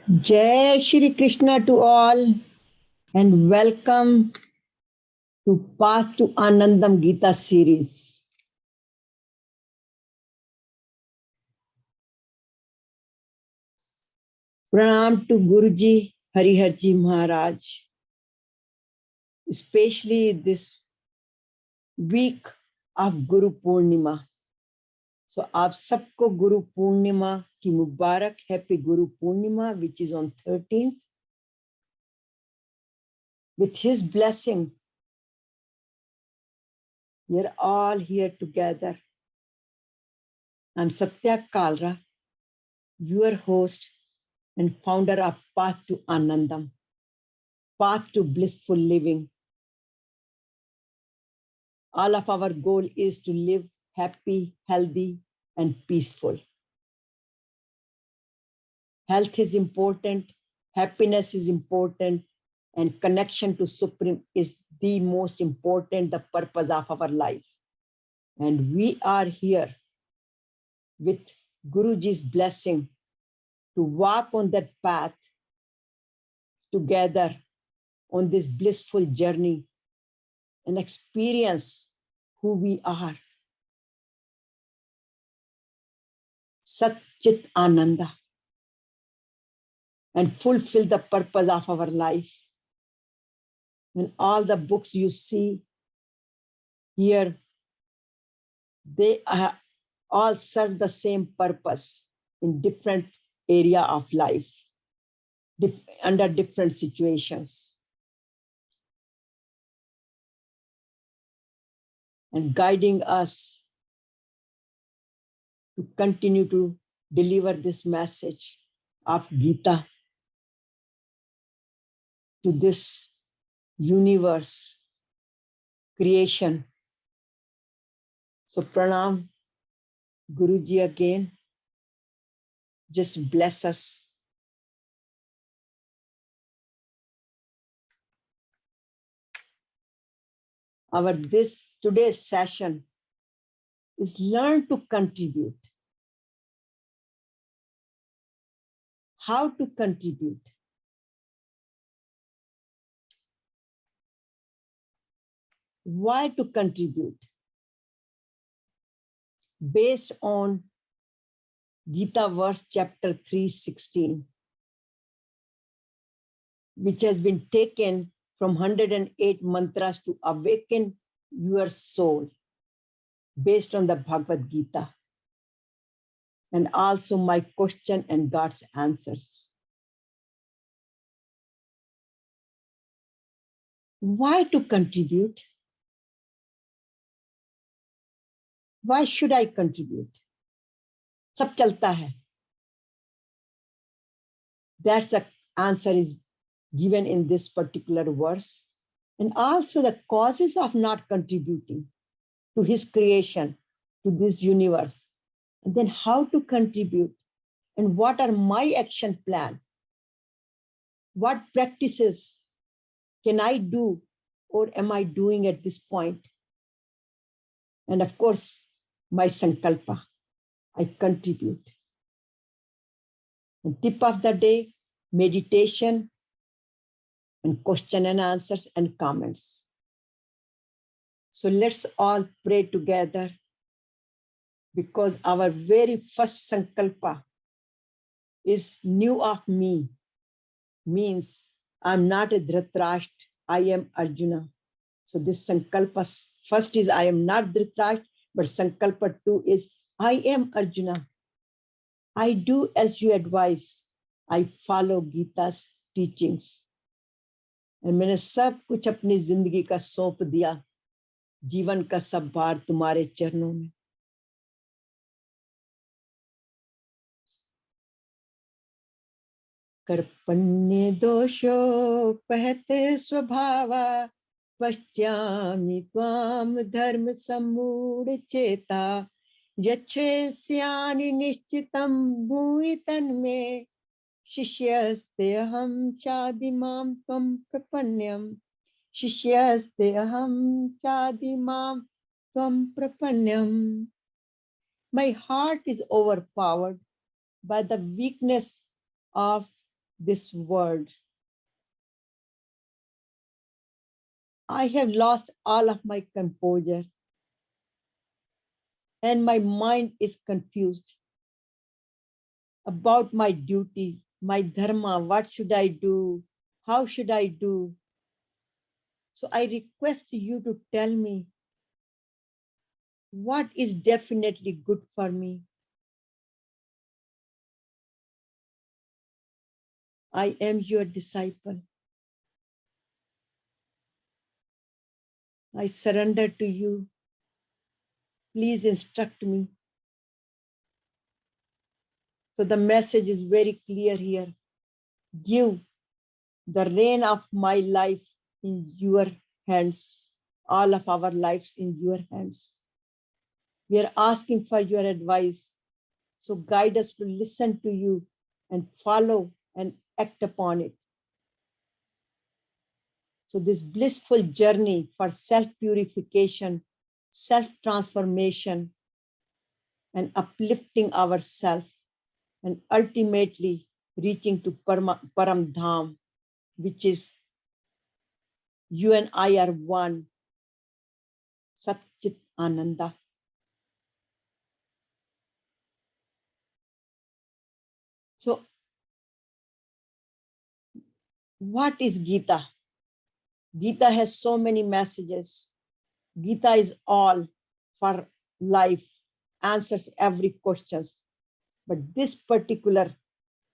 Jai Shri Krishna to all and welcome to Path to Anandam Gita series. Pranam to Guruji Hariharji Maharaj, especially this week of Guru Purnima. So आप सबको गुरु पूर्णिमा की मुबारक, happy Guru Purnima, which is on 13th. With his blessing, we are all here together. I'm Satya Kalra, your host and founder of Path to Anandam, Path to Blissful Living. All of our goal is to live happy, healthy, and peaceful. Health is important, happiness is important, and connection to Supreme is the most important, the purpose of our life. And we are here with Guruji's blessing to walk on that path together on this blissful journey and experience who we are. Sat Chit Ananda, and fulfill the purpose of our life. And all the books you see here, they all serve the same purpose in different area of life, under different situations. And guiding us to continue to deliver this message of Gita to this universe, creation. So Pranam, Guruji again, just bless us. Today's session is learn to contribute. How to contribute? Why to contribute? Based on Gita verse chapter 3:16, which has been taken from 108 mantras to awaken your soul, based on the Bhagavad Gita. And also my question and God's answers. Why to contribute? Why should I contribute? Sab chalta hai. That's the answer is given in this particular verse. And also the causes of not contributing to his creation, to this universe. And then how to contribute, and what are my action plan? What practices can I do or am I doing at this point? And of course, my sankalpa, I contribute. And tip of the day, meditation and question and answers and comments. So let's all pray together, because our very first sankalpa is new of me, means I'm not a Dhritarashtra, I am Arjuna. So this sankalpa first is I am not Dhritarashtra, but sankalpa 2 is I am Arjuna. I do as you advise. I follow Gita's teachings. And मैंने सब कुछ अपनी जिंदगी का सौंप दिया, जीवन का सब भार तुम्हारे चरणों में. कर्पण्य दोषोपहते स्वभावा पश्यामि त्वां धर्म सम्मूढ़ चेता यच्छ्रेष्यानि निश्चितं भूयि तन्मे शिष्यस्ते अहं चादिमां त्वं प्रपन्नम् शिष्यस्ते अहं चादिमां त्वं प्रपन्नम्. My heart is overpowered by the weakness of this world. I have lost all of my composure and my mind is confused about my duty, my dharma, what should I do? How should I do? So I request you to tell me what is definitely good for me. I am your disciple. I surrender to you. Please instruct me. So the message is very clear here. Give the reign of my life in your hands, all of our lives in your hands. We are asking for your advice. So guide us to listen to you and follow and act upon it. So this blissful journey for self-purification, self-transformation, and uplifting ourselves, and ultimately reaching to Param Dham, which is you and I are one, Sat Chit Ananda. So what is Gita? Gita has so many messages. Gita is all for life, answers every question. But this particular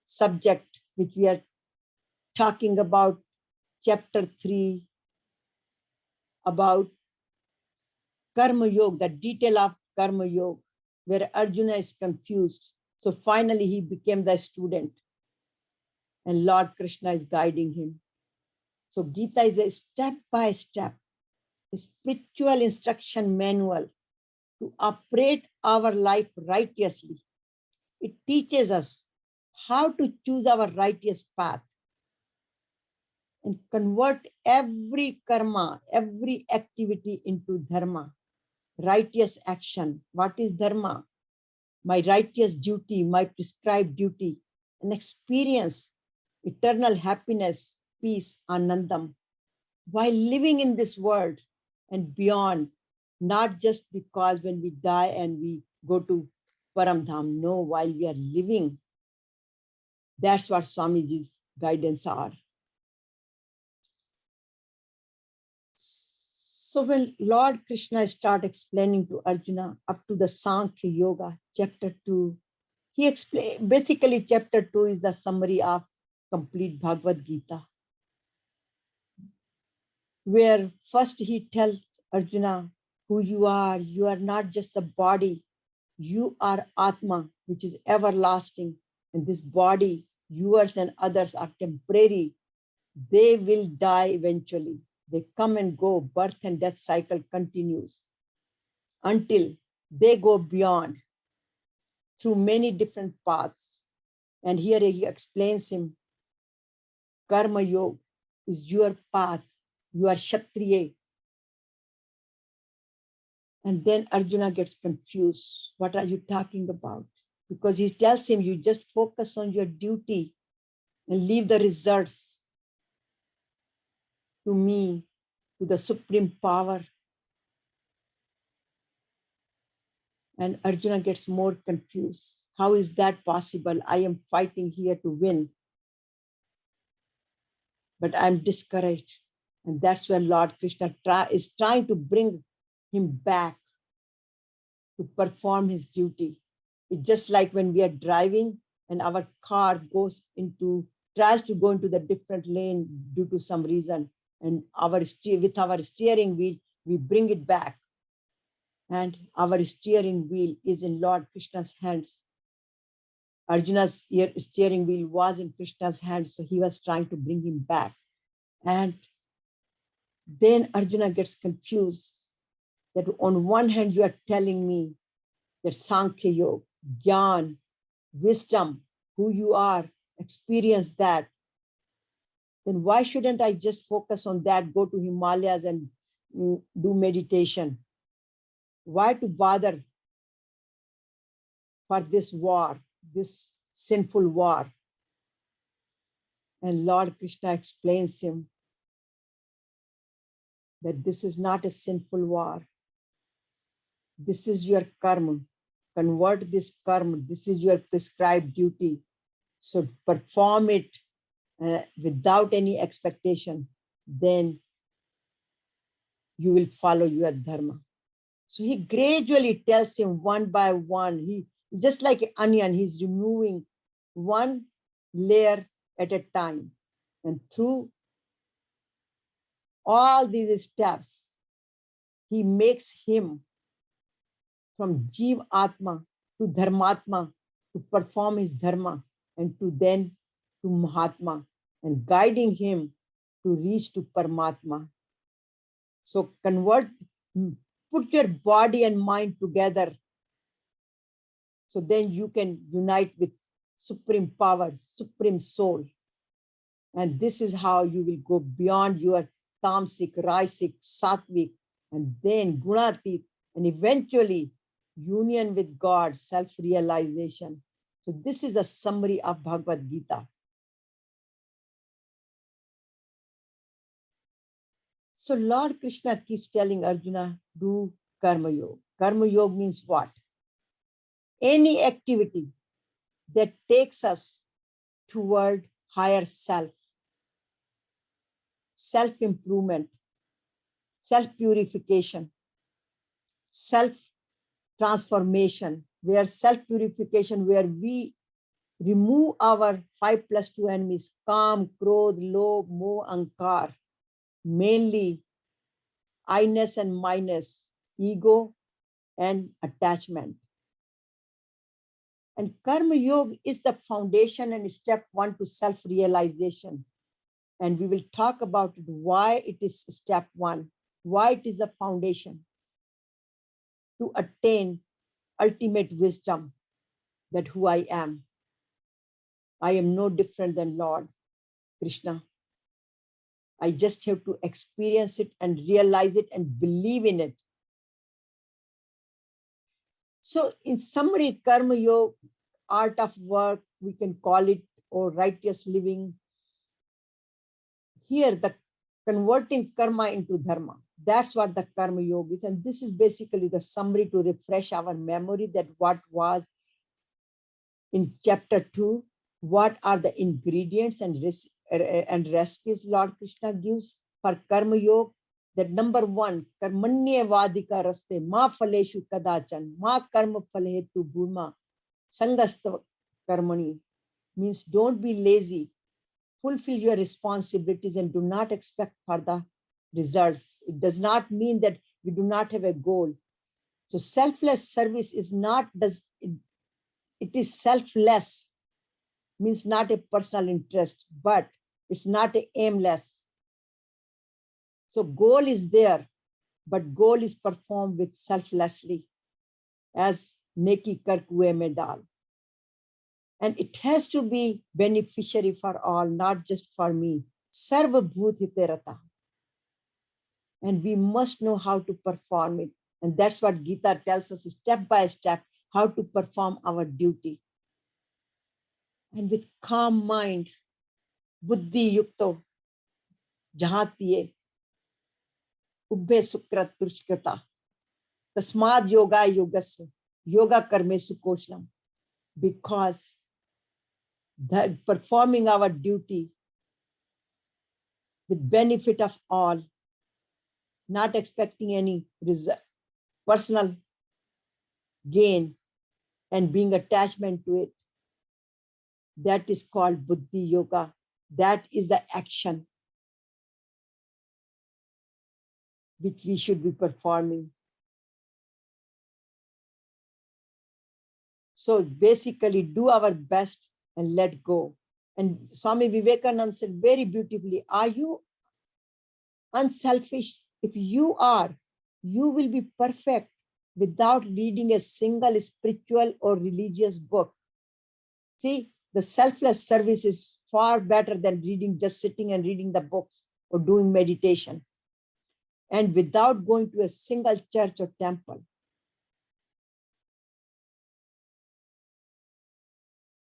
subject, which we are talking about, chapter 3, about Karma Yoga, the detail of Karma Yoga, where Arjuna is confused. So finally he became the student and Lord Krishna is guiding him. So Gita is a step-by-step spiritual instruction manual to operate our life righteously. It teaches us how to choose our righteous path and convert every karma, every activity into dharma, righteous action. What is dharma? My righteous duty, my prescribed duty, and experience eternal happiness, peace, anandam, while living in this world and beyond, not just because when we die and we go to Paramdham, no, while we are living. That's what Swamiji's guidance are. So when Lord Krishna started explaining to Arjuna up to the Sankhya Yoga, chapter 2, he explained, basically chapter 2 is the summary of complete Bhagavad Gita, where first he tells Arjuna who you are not just the body, you are Atma, which is everlasting, and this body, yours and others are temporary. They will die eventually. They come and go, birth and death cycle continues until they go beyond through many different paths. And here he explains him, Karma Yoga is your path. You are Kshatriya. And then Arjuna gets confused. What are you talking about? Because he tells him, you just focus on your duty and leave the results to me, to the supreme power. And Arjuna gets more confused. How is that possible? I am fighting here to win, but I'm discouraged. And that's where Lord Krishna is trying to bring him back to perform his duty. It's just like when we are driving and our car tries to go into the different lane due to some reason. And with our steering wheel, we bring it back. And our steering wheel is in Lord Krishna's hands. Arjuna's steering wheel was in Krishna's hands, so he was trying to bring him back. And then Arjuna gets confused that on one hand, you are telling me that Sankhya Yoga, Gyan, wisdom, who you are, experience that. Then why shouldn't I just focus on that, go to Himalayas and do meditation? Why to bother for this war, this sinful war? And Lord Krishna explains him that this is not a sinful war. This is your karma. Convert this karma. This is your prescribed duty. So perform it without any expectation. Then you will follow your dharma. So he gradually tells him one by one. He just like an onion, he's removing one layer at a time. And through all these steps, he makes him from Jeev Atma to Dharmatma to perform his dharma and to then to Mahatma and guiding him to reach to Paramatma. So convert, put your body and mind together. So then you can unite with supreme power, supreme soul. And this is how you will go beyond your tamasic, rajasic, sattvic, and then gunatit, and eventually union with God, self-realization. So this is a summary of Bhagavad Gita. So Lord Krishna keeps telling Arjuna, do karma yoga. Karma yoga means what? Any activity that takes us toward higher self, self-improvement, self-purification, self-transformation, where self-purification, where we remove our 5+2 enemies, Kam, Krodh, Lobh, Moh, Ankar, mainly I-ness and minus, ego and attachment. And Karma Yoga is the foundation and step one to self-realization. And we will talk about it, why it is step one, why it is the foundation to attain ultimate wisdom that who I am. I am no different than Lord Krishna. I just have to experience it and realize it and believe in it. So in summary, Karma Yoga, art of work, we can call it, or righteous living. Here, the converting karma into dharma. That's what the Karma Yoga is. And this is basically the summary to refresh our memory that what was in chapter 2, what are the ingredients and recipes Lord Krishna gives for Karma Yoga. That number one, karmanya vadika raste ma phaleshu kadachan ma karma phalhetu bhurma sangasta karmani, means don't be lazy, fulfill your responsibilities and do not expect for the results. It does not mean that we do not have a goal. So selfless service is not, it is selfless, means not a personal interest, but it's not a aimless. So goal is there, but goal is performed with selflessly, as neki kar kuएं mein dal. And it has to be beneficiary for all, not just for me. Sarva bhut hite rata. And we must know how to perform it. And that's what Gita tells us step by step, how to perform our duty. And with calm mind, buddhi yukto, jahatiye, ubbe sukrat tushkrata, tasmad yoga yogasya, yoga karmesu koshnam. Because that performing our duty with benefit of all, not expecting any personal gain and being attachment to it, that is called buddhi yoga. That is the action which we should be performing. So basically do our best and let go. And Swami Vivekananda said very beautifully, are you unselfish? If you are, you will be perfect without reading a single spiritual or religious book. See, the selfless service is far better than reading, just sitting and reading the books or doing meditation. And without going to a single church or temple.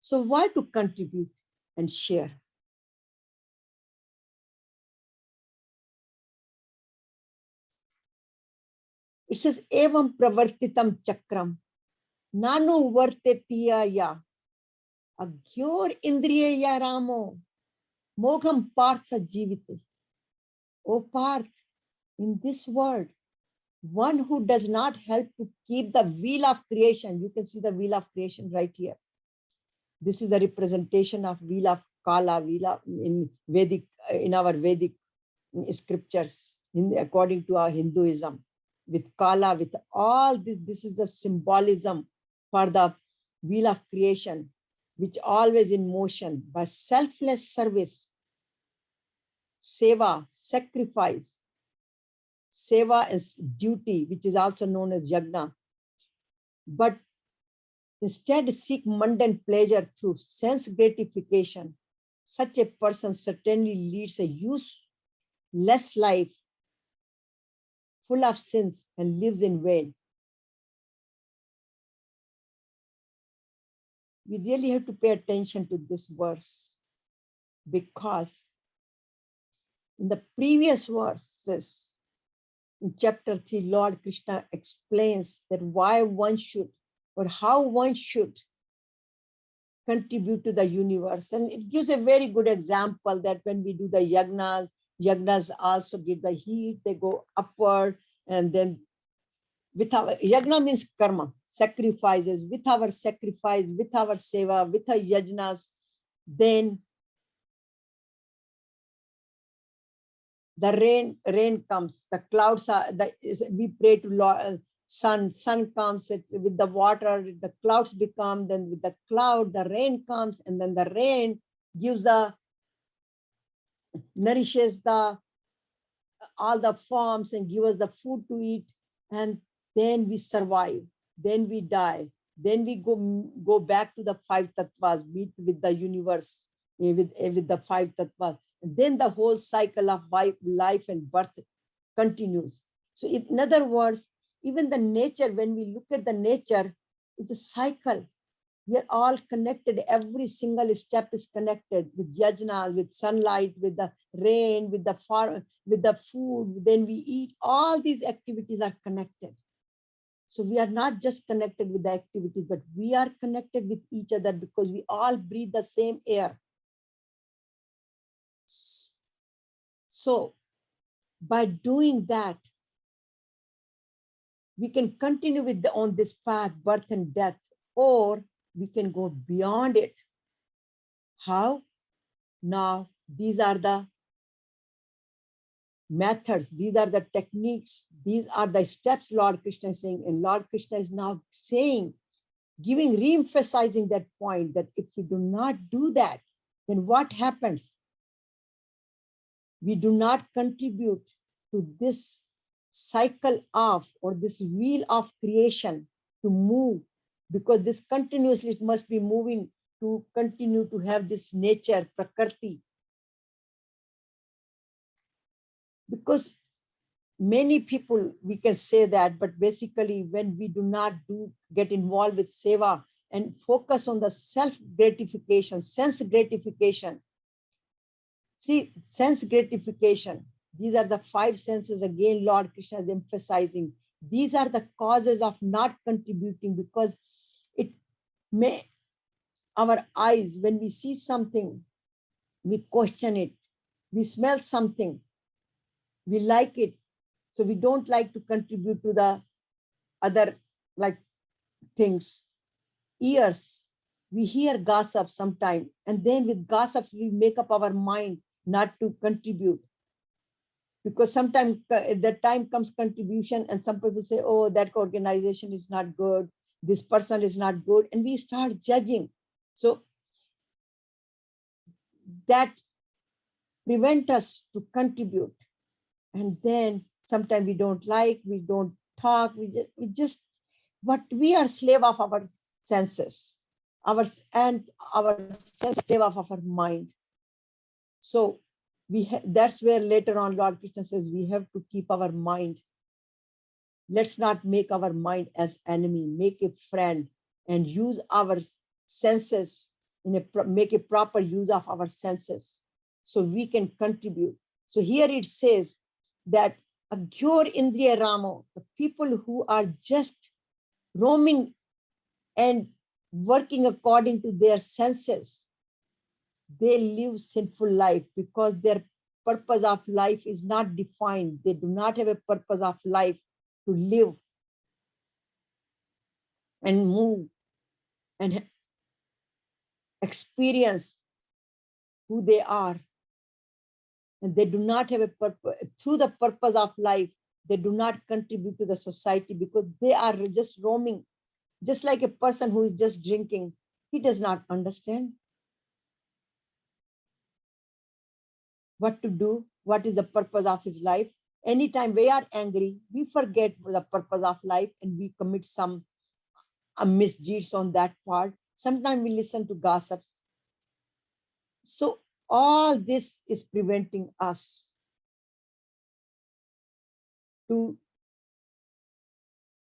So why to contribute and share? It says, Evam pravartitam chakram, nanu vartetiya ya, agyor indriya ramo, mogham partha jivite. O Parth, in this world, one who does not help to keep the wheel of creation, you can see the wheel of creation right here. This is the representation of wheel of Kala, wheel of, in Vedic, in our Vedic scriptures, according to our Hinduism, with Kala, with all this, this is the symbolism for the wheel of creation, which always in motion by selfless service, seva, sacrifice. Seva is duty, which is also known as yagna. But instead seek mundane pleasure through sense gratification. Such a person certainly leads a useless life, full of sins, and lives in vain. We really have to pay attention to this verse, because in the previous verses, in chapter 3, Lord Krishna explains that why one should, or how one should contribute to the universe. And it gives a very good example that when we do the yagnas, yagnas also give the heat, they go upward, and then with our yagna means karma, sacrifices, with our sacrifice, with our seva, with our yajnas, then the rain comes, the clouds are, we pray to Lord, sun comes with the water, the clouds become, then with the cloud, the rain comes, and then the rain gives nourishes all the forms and gives us the food to eat, and then we survive, then we die, then we go back to the five tattvas, meet with the universe, with the five tattvas. And then the whole cycle of life and birth continues. So in other words, even the nature, when we look at the nature, is a cycle. We are all connected. Every single step is connected with yajna, with sunlight, with the rain, with the farm, with the food. Then we eat. All these activities are connected. So we are not just connected with the activities, but we are connected with each other because we all breathe the same air. So by doing that, we can continue with on this path, birth and death, or we can go beyond it. How? Now, these are the methods, these are the techniques, these are the steps Lord Krishna is saying. And Lord Krishna is now saying, re-emphasizing that point, that if we do not do that, then what happens? We do not contribute to this cycle of, or this wheel of creation to move, because this continuously it must be moving to continue to have this nature, prakriti. Because many people, we can say that, but basically when we do not get involved with seva and focus on the self-gratification, sense gratification. See, sense gratification, these are the five senses. Again, Lord Krishna is emphasizing. These are the causes of not contributing, because it may, our eyes, when we see something, we question it. We smell something, we like it. So we don't like to contribute to the other like things. Ears, we hear gossip sometime, and then with gossip, we make up our mind not to contribute. Because sometimes the time comes contribution, and some people say, oh, that organization is not good, this person is not good, and we start judging. So that prevent us to contribute. And then sometimes we don't like, we don't talk, we just but we are slave of our senses, our sense, slave of our mind. So that's where later on Lord Krishna says we have to keep our mind. Let's not make our mind as enemy, make a friend, and use our senses, make a proper use of our senses so we can contribute. So here it says that Agyor Indriya Ramo, the people who are just roaming and working according to their senses, they live sinful life because their purpose of life is not defined. They do not have a purpose of life to live and move and experience who they are. And they do not have a purpose. Through the purpose of life, they do not contribute to the society because they are just roaming. Just like a person who is just drinking, he does not understand what to do, what is the purpose of his life. Anytime we are angry, we forget the purpose of life and we commit some misdeeds on that part. Sometimes we listen to gossips. So all this is preventing us to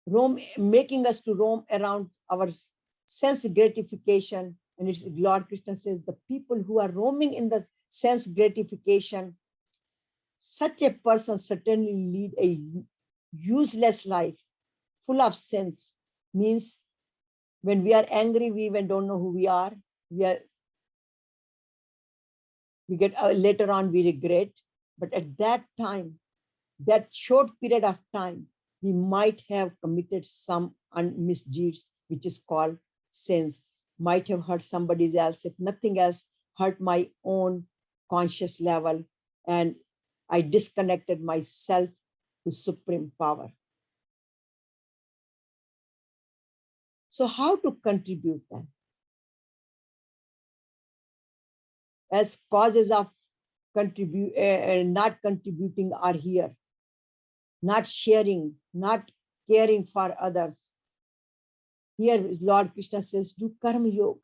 roam, making us to roam around our sense gratification. And it's Lord Krishna says the people who are roaming in the sense gratification, such a person certainly lead a useless life, full of sins. Means when we are angry, we even don't know who we are. We get later on we regret, but at that time, that short period of time, we might have committed some misdeeds, which is called sins. Might have hurt somebody else, if nothing else, hurt my own conscious level, and I disconnected myself to supreme power. So how to contribute then? As causes of not contributing are here. Not sharing, not caring for others. Here Lord Krishna says, do karma yoga,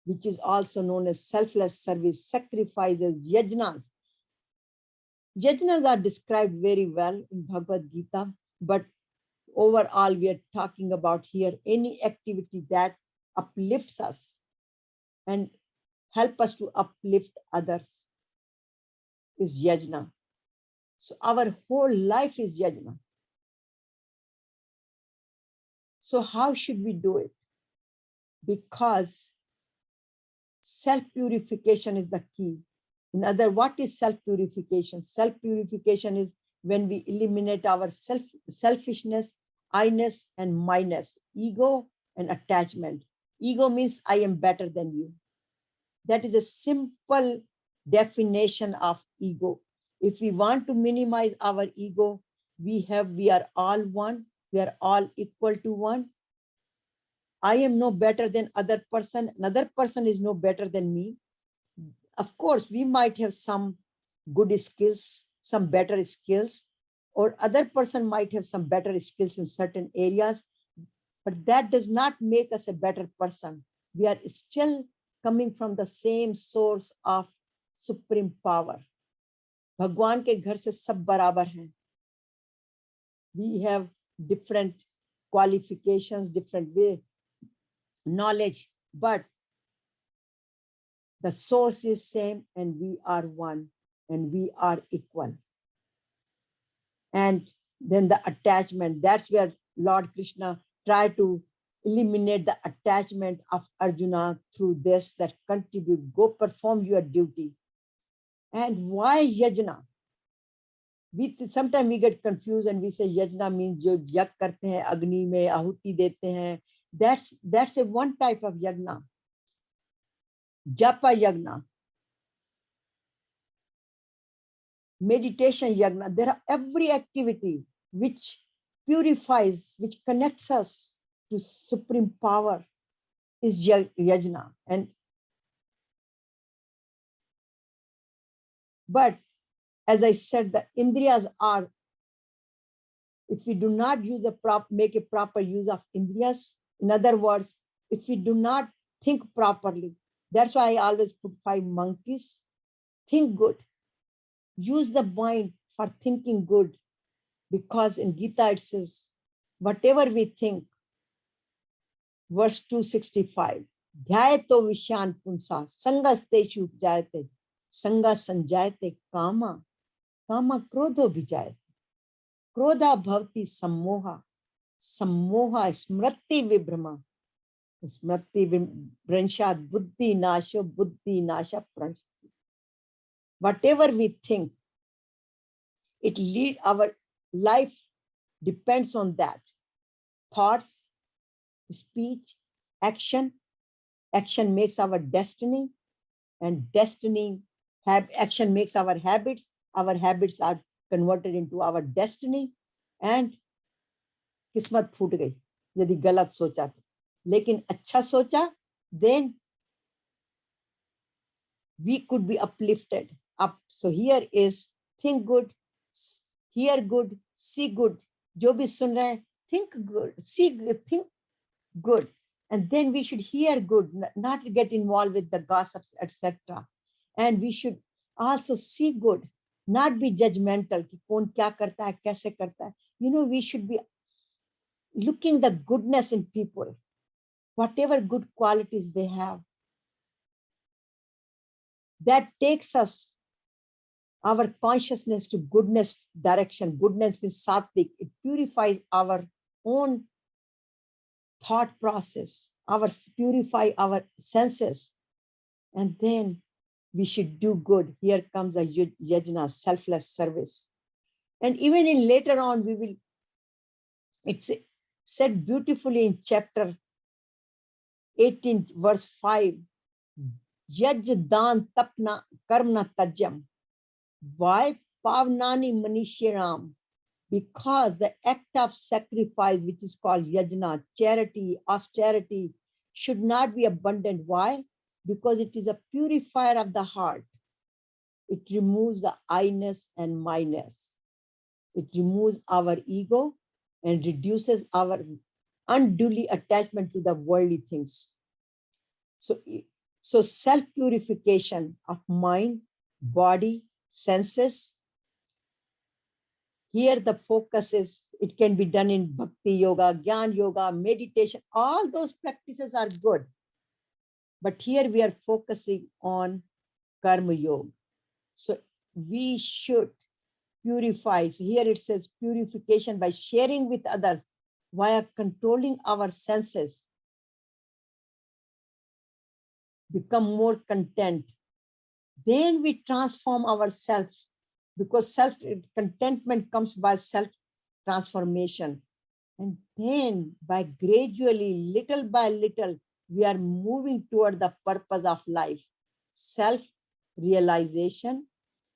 which is also known as selfless service, sacrifices, yajnas. Yajnas are described very well in Bhagavad Gita, but overall we are talking about here any activity that uplifts us and help us to uplift others is yajna. So our whole life is yajna. So how should we do it? Because self-purification is the key. In other, what is self-purification? Self-purification is when we eliminate our selfishness, I-ness, and my-ness, ego and attachment. Ego means I am better than you. That is a simple definition of ego. If we want to minimize our ego, we are all one, we are all equal to one. I am no better than other person, another person is no better than me. Of course, we might have some good skills, some better skills, or other person might have some better skills in certain areas, but that does not make us a better person. We are still coming from the same source of supreme power. भगवान के घर से सब बराबर हैं. We have different qualifications, different way, knowledge, but the source is same and we are one and we are equal. And then the attachment, that's where Lord Krishna tried to eliminate the attachment of Arjuna through this, that contribute, go perform your duty. And why yajna? Sometimes we get confused and we say yajna means jo yag karte hain, agni mein ahuti dete hain. That's a one type of yajna. Japa yagna, meditation yagna. There are every activity which purifies, which connects us to supreme power is yajna. But as I said, the indriyas are, if we do not make a proper use of indriyas, in other words, if we do not think properly, that's why I always put 5 monkeys. Think good. Use the mind for thinking good. Because in Gita it says, whatever we think, verse 265, dhyato vishan punsa, sangasteshu jayate, sanga sanjayate kama, kama krodho vijayate. Krodha bhavati sammoha. Sammoha smriti vibhrama. Smriti vibhranshat buddhi nasha buddhi nasha pranshati. Whatever we think, it lead our life depends on that. Thoughts, speech, action. Action makes our destiny, and destiny, action makes our habits. Our habits are converted into our destiny, and किस्मत फूट गई यदि गलत सोचा तो, लेकिन अच्छा सोचा, then we could be uplifted up. So here is think good, hear good, see good. जो भी सुन रहे हैं, think good, see good, think good. And then we should hear good, not get involved with the gossips, etc. And we should also see good, not be judgmental कि कौन क्या करता है, कैसे करता है. You know, we should be looking the goodness in people, whatever good qualities they have. That takes us, our consciousness, to goodness direction. Goodness means sattvic. It purifies our own thought process, purify our senses. And then we should do good. Here comes a yajna, selfless service. And even in later on, we will, it's said beautifully in chapter 18, verse 5, Yaj dan tapna karmna tajam. Why pavnani manishiram? Because the act of sacrifice, which is called yajna, charity, austerity, should not be abundant. Why? Because it is a purifier of the heart. It removes the I-ness and my-ness. It removes our ego and reduces our unduly attachment to the worldly things. So self-purification of mind, body, senses. Here the focus is, it can be done in bhakti yoga, jnana yoga, meditation. All those practices are good. But here we are focusing on karma yoga. So we should purify. So here it says purification by sharing with others via controlling our senses. Become more content. Then we transform ourselves, because self-contentment comes by self-transformation. And then by gradually, little by little, we are moving toward the purpose of life, self-realization.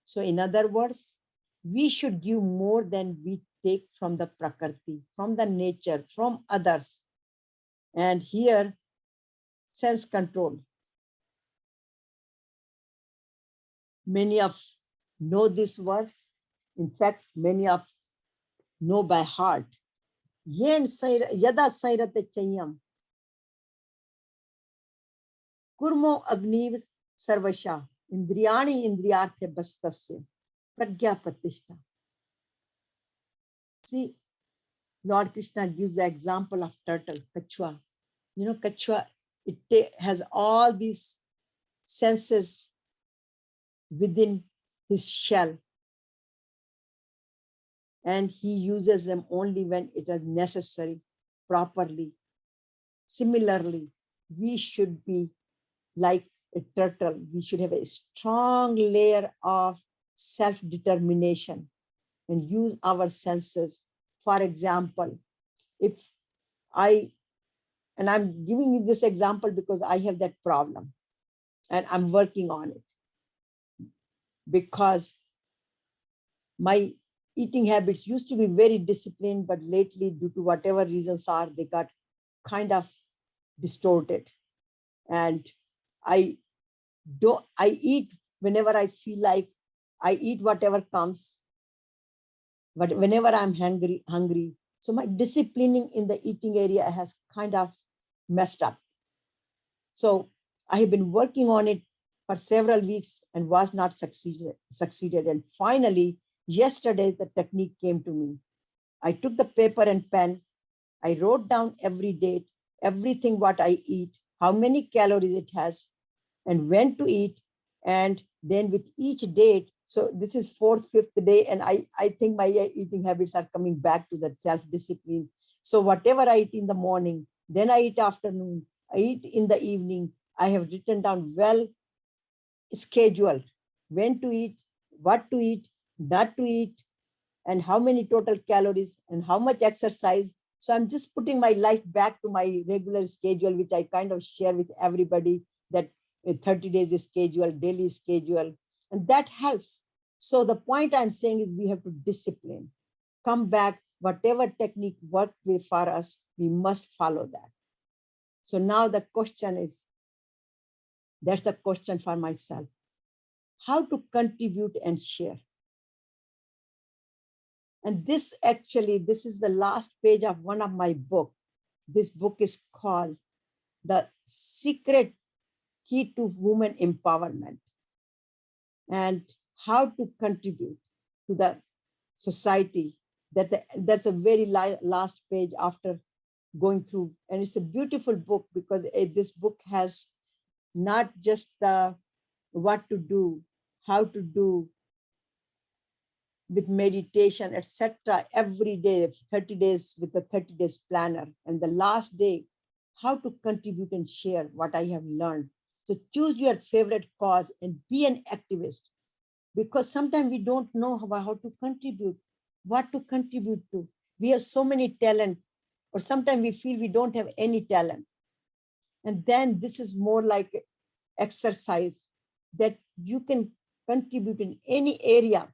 So in other words, we should give more than we take from the prakriti, from the nature, from others. And here, sense control. Many of know this verse. In fact, many of know by heart. Yen yada sairate chayam. Kurmo agniv sarvasha. Indriyani indriyarthe bastasya. Pragya patishta. See, Lord Krishna gives the example of turtle, kachua. You know, kachua, it has all these senses within his shell. And he uses them only when it is necessary, properly. Similarly, we should be like a turtle. We should have a strong layer of self-determination and use our senses. For example, if I'm giving you this example because I have that problem and I'm working on it, because my eating habits used to be very disciplined, but lately, due to whatever reasons are, they got kind of distorted. And I eat whenever I feel like. I eat whatever comes, but whenever I'm hungry. So my disciplining in the eating area has kind of messed up. So I have been working on it for several weeks and was not succeeded. And finally, yesterday, the technique came to me. I took the paper and pen. I wrote down every date, everything what I eat, how many calories it has, and when to eat. And then with each date, So this is fourth, fifth day, and I think my eating habits are coming back to that self-discipline. So whatever I eat in the morning, then I eat afternoon, I eat in the evening. I have written down well scheduled when to eat, what to eat, not to eat, and how many total calories and how much exercise. So I'm just putting my life back to my regular schedule, which I kind of share with everybody, that 30 days is schedule, daily schedule, and that helps. So the point I'm saying is we have to discipline, come back, whatever technique worked for us, we must follow that. So now the question is, that's the question for myself, how to contribute and share. And this is the last page of one of my book. This book is called The Secret Key to Women Empowerment and how to contribute to the society. That's a very last page after going through. And it's a beautiful book because this book has not just the what to do, how to do, with meditation, etc. every day, 30 days with the 30 days planner. And the last day, how to contribute and share what I have learned. So choose your favorite cause and be an activist, because sometimes we don't know how to contribute, what to contribute to. We have so many talent, or sometimes we feel we don't have any talent. And then this is more like exercise that you can contribute in any area,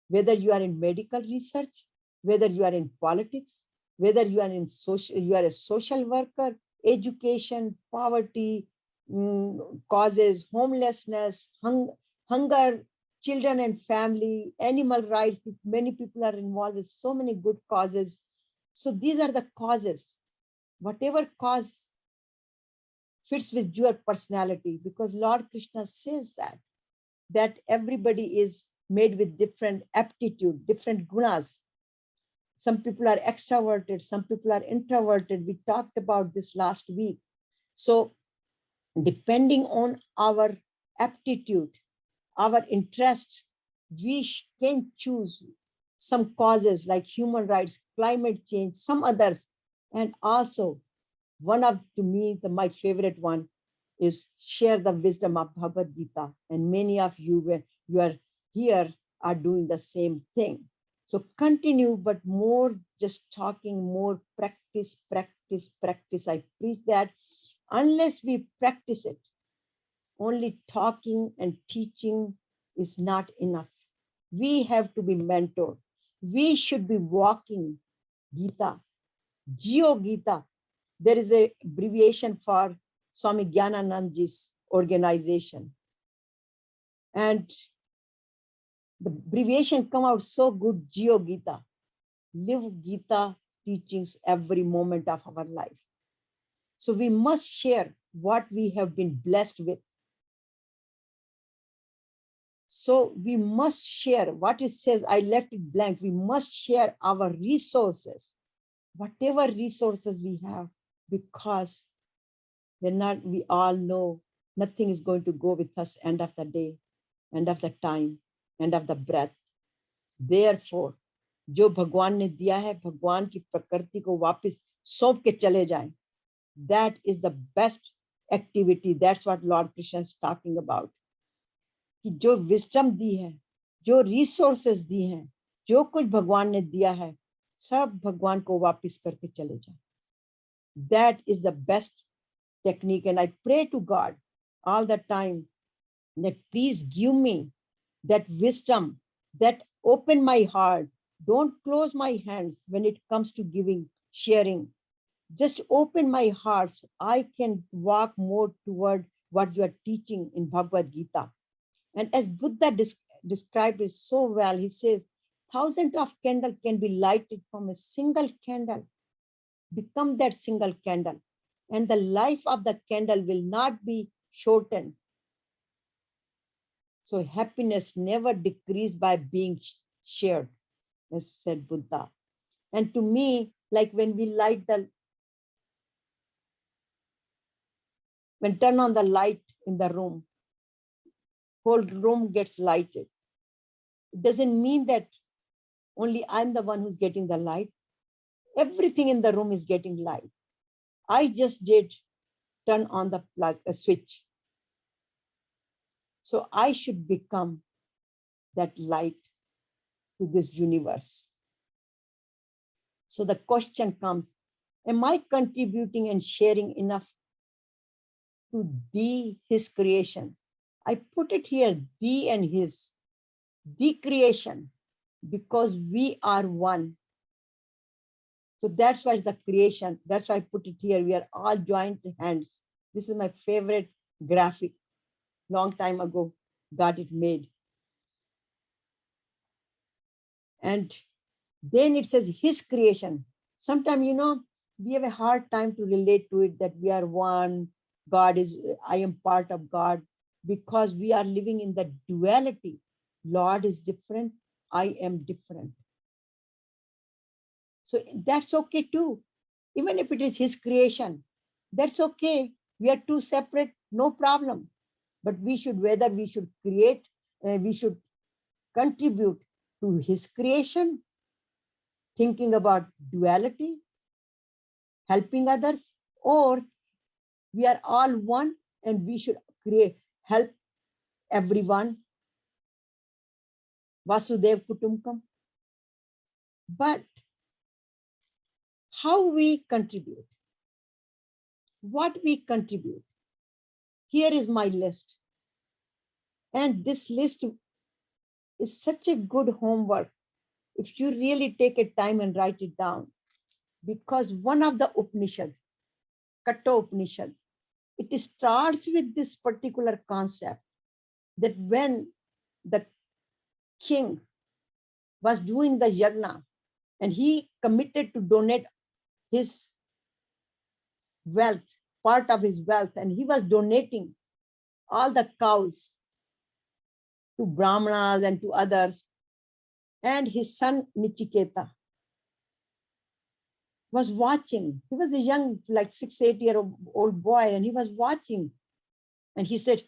whether you are in medical research, whether you are in politics, whether you are in social, you are a social worker, education, poverty, causes, homelessness, hunger, children and family, animal rights. Many people are involved with so many good causes. So these are the causes. Whatever cause fits with your personality, because Lord Krishna says that everybody is made with different aptitude, different gunas. Some people are extroverted, some people are introverted. We talked about this last week. So depending on our aptitude, our interest, we can choose some causes like human rights, climate change, some others. And also one of, to me, my favorite one is share the wisdom of Bhagavad Gita. And many of you, when you are here, are doing the same thing. So continue, but more just talking, more practice, practice, practice. I preach that unless we practice it, only talking and teaching is not enough. We have to be mentored. We should be walking Gita, Geo Gita. There is a abbreviation for Swami Gyananandji's organization. And the abbreviation come out so good, Geo Gita. Live Gita teachings every moment of our life. So we must share what we have been blessed with. So we must share what it says. I left it blank. We must share our resources, whatever resources we have, because we all know nothing is going to go with us end of the day, end of the time, end of the breath. Therefore, जो भगवान ने दिया है, भगवान की प्रकृति को वापस सौंप के चले जाएं. That is the best activity. That's what Lord Krishna is talking about. कि जो wisdom दी है, जो resources दी हैं, जो कुछ भगवान ने दिया है, सब भगवान को वापस करके चले जाएं. That is the best technique. And I pray to God all the time that please give me that wisdom, that open my heart. Don't close my hands when it comes to giving, sharing. Just open my heart so I can walk more toward what you are teaching in Bhagavad Gita. And as Buddha described it so well, he says, thousands of candles can be lighted from a single candle. Become that single candle. And the life of the candle will not be shortened. So happiness never decreased by being shared, as said Buddha. And to me, like when we turn on the light in the room, whole room gets lighted. It doesn't mean that only I'm the one who's getting the light. Everything in the room is getting light. I just did turn on the plug, a switch. So I should become that light to this universe. So the question comes, am I contributing and sharing enough to his creation? I put it here, and his, the creation, because we are one. So that's why it's the creation. That's why I put it here. We are all joined hands. This is my favorite graphic. Long time ago, got it made. And then it says his creation. Sometimes, we have a hard time to relate to it, that we are one. God is, I am part of God, because we are living in the duality. Lord is different. I am different. So that's okay too. Even if it is his creation, that's okay. We are two separate, no problem. But we should, whether we should create, we should contribute to his creation, thinking about duality, helping others, or we are all one and we should help everyone. Vasudev Kutumbakam. But how we contribute, what we contribute. Here is my list. And this list is such a good homework if you really take a time and write it down. Because one of the Upanishads, Katha Upanishad, it starts with this particular concept that when the king was doing the yagna and he committed to donate his wealth, part of his wealth, and he was donating all the cows to Brahmanas and to others. And his son Nichiketa was watching. He was a young, like 6-8-year-old boy, and he was watching. And he said,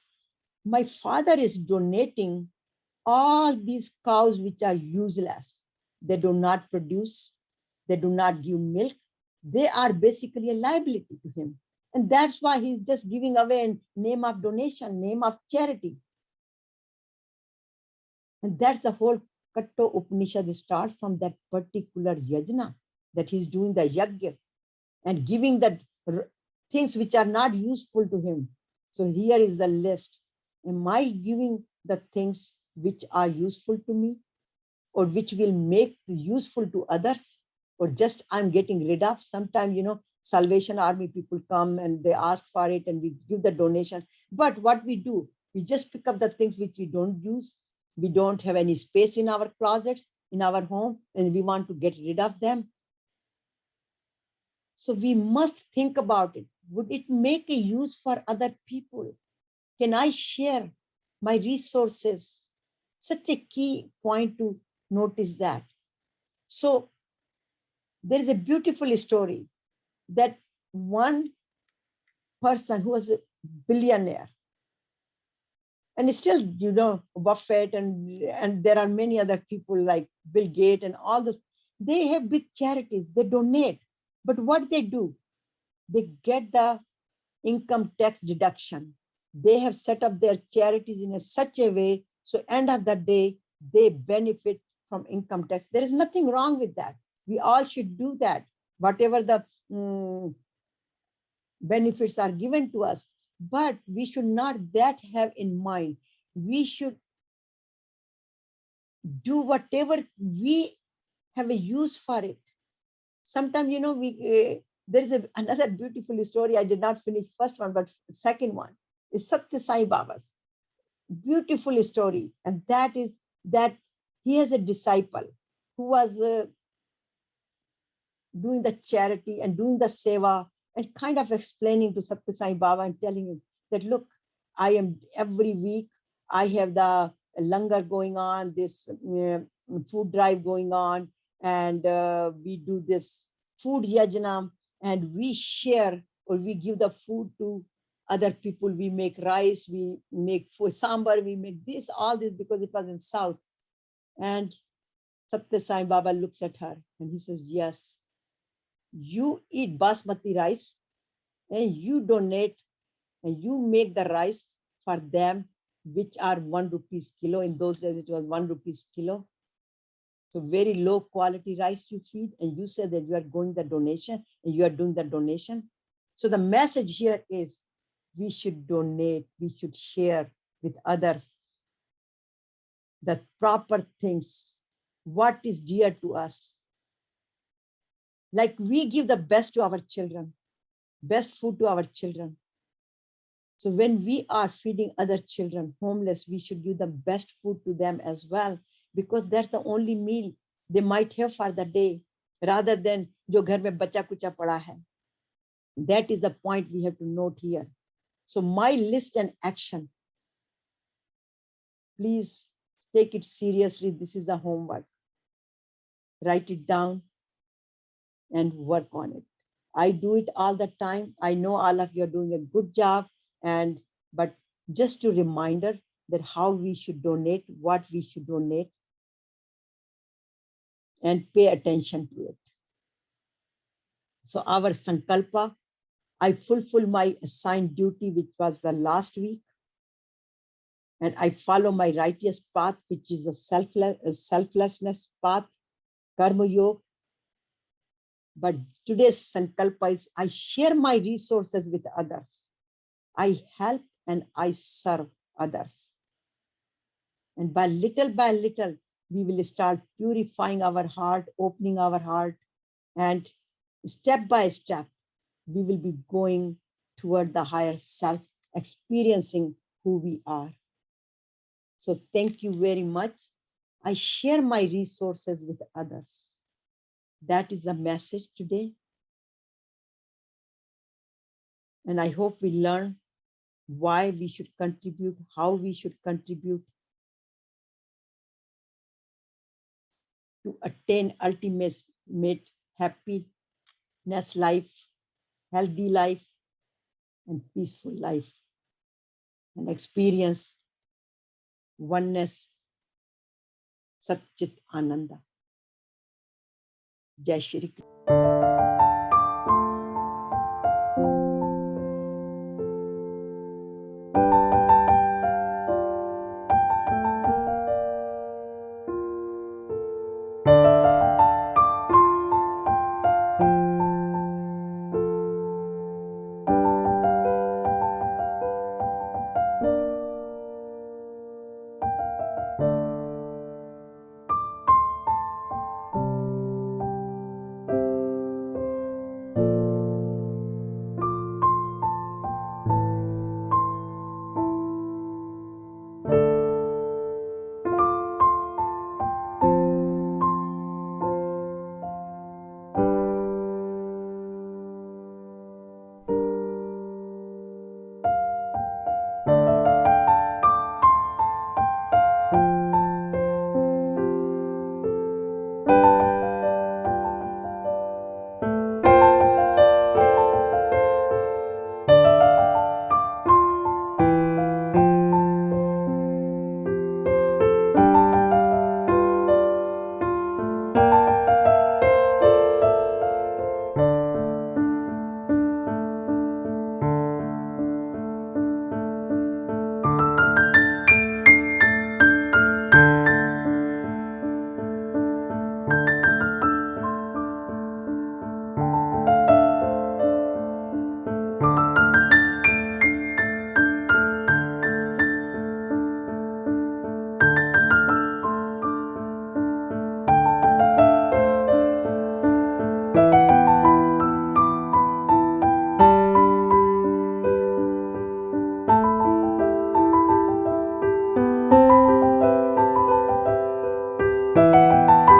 my father is donating all these cows which are useless. They do not produce, they do not give milk. They are basically a liability to him. And that's why he's just giving away in name of donation, name of charity. And that's the whole Katha Upanishad starts from that particular yajna, that he's doing the yajna and giving the things which are not useful to him. So here is the list. Am I giving the things which are useful to me, or which will make useful to others, or just I'm getting rid of? Sometimes, Salvation Army people come and they ask for it and we give the donation. But what we do, we just pick up the things which we don't use. We don't have any space in our closets, in our home, and we want to get rid of them. So we must think about it. Would it make a use for other people? Can I share my resources? Such a key point to notice that. So there is a beautiful story that one person who was a billionaire, and still, Buffett and there are many other people like Bill Gates and all those, they have big charities, they donate. But what they do, they get the income tax deduction. They have set up their charities in such a way, so end of the day, they benefit from income tax. There is nothing wrong with that. We all should do that. Whatever the benefits are given to us, but we should not that have in mind. We should do whatever we have a use for it. Sometimes, there is another beautiful story. I did not finish first one, but second one is Satya Sai Baba's beautiful story. And that is that he has a disciple who was doing the charity and doing the seva and kind of explaining to Satya Sai Baba and telling him that, look, I am every week, I have the langar going on, this food drive going on, and we do this food yajna, and we share or we give the food to other people. We make rice, we make food, sambar, we make this, all this, because it was in South. And Satya Sai Baba looks at her and he says, yes, you eat basmati rice and you donate and you make the rice for them, which are 1 rupees kilo. In those days, it was 1 rupees kilo. So very low quality rice you feed, and you say that you are going the donation and you are doing the donation. So the message here is we should donate, we should share with others the proper things, what is dear to us. Like we give the best to our children, best food to our children. So when we are feeding other children, homeless, we should give the best food to them as well, because that's the only meal they might have for the day, rather than jo ghar mein bacha kucha pada hai. That is the point we have to note here. So my list and action, please take it seriously. This is a homework. Write it down and work on it. I do it all the time. I know all of you are doing a good job, but just a reminder that how we should donate, what we should donate, and pay attention to it. So our sankalpa, I fulfill my assigned duty, which was the last week, and I follow my righteous path, which is a selflessness path, karma yoga. But today's sankalpa is I share my resources with others. I help and I serve others. And by little, we will start purifying our heart, opening our heart, and step by step, we will be going toward the higher self, experiencing who we are. So thank you very much. I share my resources with others. That is the message today. And I hope we learn why we should contribute, how we should contribute to attain ultimate happiness life, healthy life, and peaceful life, and experience oneness, Satchit Ananda. Jai Shri Krishna.